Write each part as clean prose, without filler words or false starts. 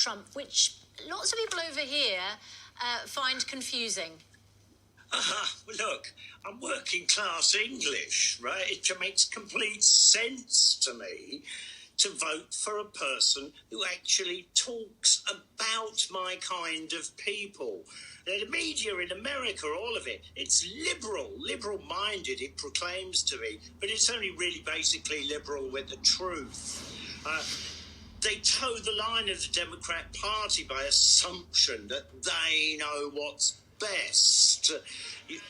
Trump, which lots of people over here find confusing. Look, I'm working class English, right? It makes complete sense to me to vote for a person who actually talks about my kind of people. The media in America, all of it, it's liberal-minded, it proclaims to be, but it's only really basically liberal with the truth. They toe the line of the Democrat Party by assumption that they know what's best.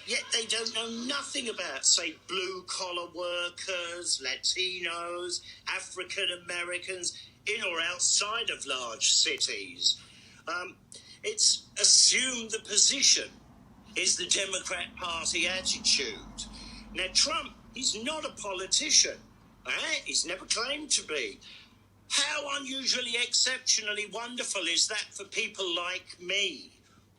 Yet they don't know nothing about, say, blue-collar workers, Latinos, African Americans, in or outside of large cities. It's assumed the position is the Democrat Party attitude. Now, Trump, he's not a politician. He's never claimed to be. How unusually, exceptionally wonderful is that for people like me,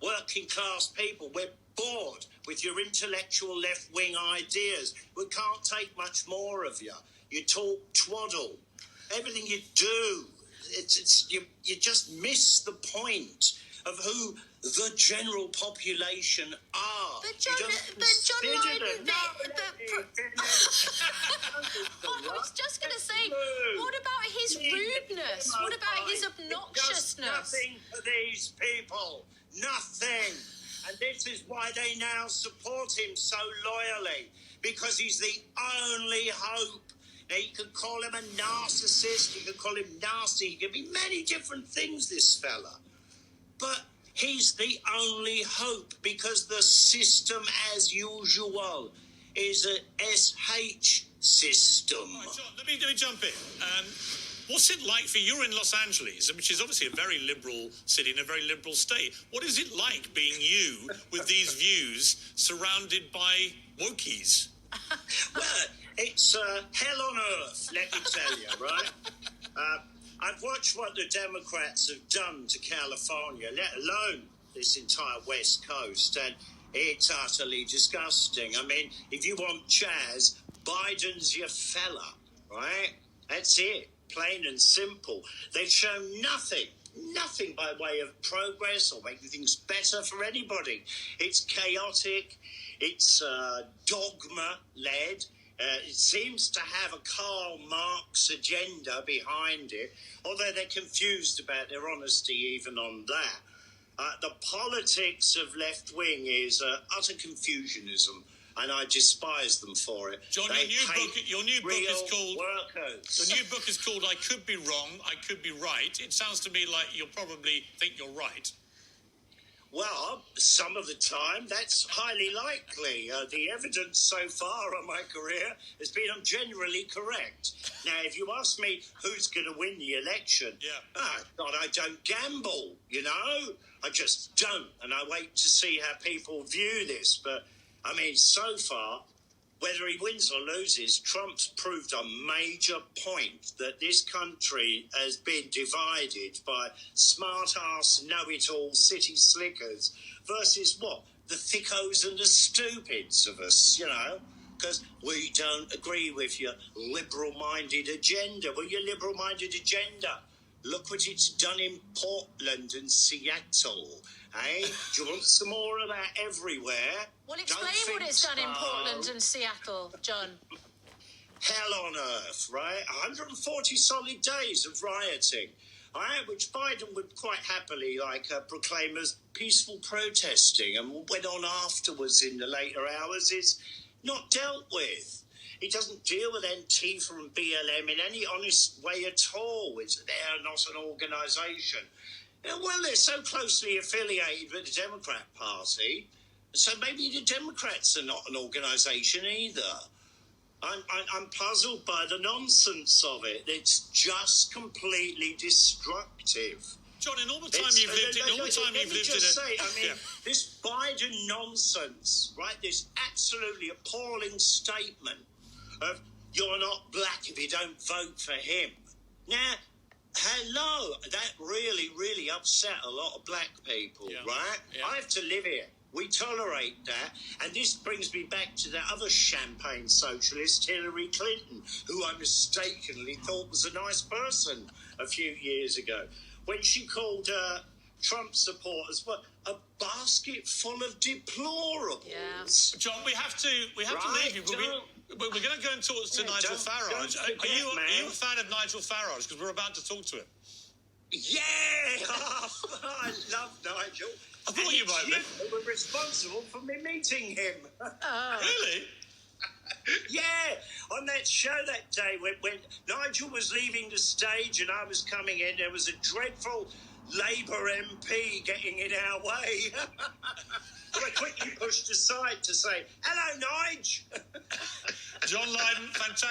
working class people? We're bored with your intellectual left-wing ideas. We can't take much more of you. You talk twaddle. Everything you do, you just miss the point of who the general population are. But John Lydon, I was just going to say, what about his rudeness? What about his obnoxiousness? Nothing for these people. Nothing. And this is why they now support him so loyally, because he's the only hope. Now, you can call him a narcissist, you can call him nasty, he can be many different things, this fella. But he's the only hope, because the system, as usual, is an SH system. Right, John, let me jump in. What's it like for you? You're in Los Angeles, which is obviously a very liberal city and a very liberal state. What is it like being you with these views surrounded by wokies? Well, it's hell on earth, let me tell you, right? I've watched what the Democrats have done to California, let alone this entire West Coast, and it's utterly disgusting. I mean, if you want Chaz, Biden's your fella, right? That's it. Plain and simple. They've shown nothing by way of progress or making things better for anybody. It's chaotic, it's dogma-led, it seems to have a Karl Marx agenda behind it, although they're confused about their honesty even on that. The politics of left-wing is utter confusionism, and I despise them for it. John, your new book is called workers. The new book is called "I Could Be Wrong, I Could Be Right." It sounds to me like you'll probably think you're right. Well, some of the time, that's highly likely. The evidence so far on my career has been I'm generally correct. Now, if you ask me who's going to win the election, God, I don't gamble, you know? I just don't, and I wait to see how people view this, but I mean, so far, whether he wins or loses, Trump's proved a major point that this country has been divided by smart-ass, know-it-all city slickers versus what? The thickos and the stupids of us, you know? Because we don't agree with your liberal-minded agenda. Well, your liberal-minded agenda, look what it's done in Portland and Seattle. Hey, do you want some more of that everywhere? Well, explain what it's done in Portland and Seattle, John. Hell on earth, right? 140 solid days of rioting, right? Which Biden would quite happily, proclaim as peaceful protesting, and what went on afterwards in the later hours is not dealt with. He doesn't deal with Antifa and BLM in any honest way at all. They're not an organisation. Well, they're so closely affiliated with the Democrat Party, so maybe the Democrats are not an organisation either. I'm puzzled by the nonsense of it. It's just completely destructive. John, in all the time you've lived in... This Biden nonsense, right, this absolutely appalling statement of you're not black if you don't vote for him. Now, hello, that really upset a lot of black people, right? Yeah. I have to live here. We tolerate that. And this brings me back to that other champagne socialist, Hillary Clinton, who I mistakenly thought was a nice person a few years ago. when she called Trump supporters a basket full of deplorables. Yeah. John, we have to leave you, but we're going to go and talk to Nigel Farage. Are you a fan of Nigel Farage? Because we're about to talk to him. Yeah, I love Nigel. I thought you might be. You were responsible for me meeting him. Really? Yeah, on that show that day when Nigel was leaving the stage and I was coming in, there was a dreadful Labour MP getting in our way. I quickly pushed aside to say, "Hello, Nige." John Lydon, fantastic.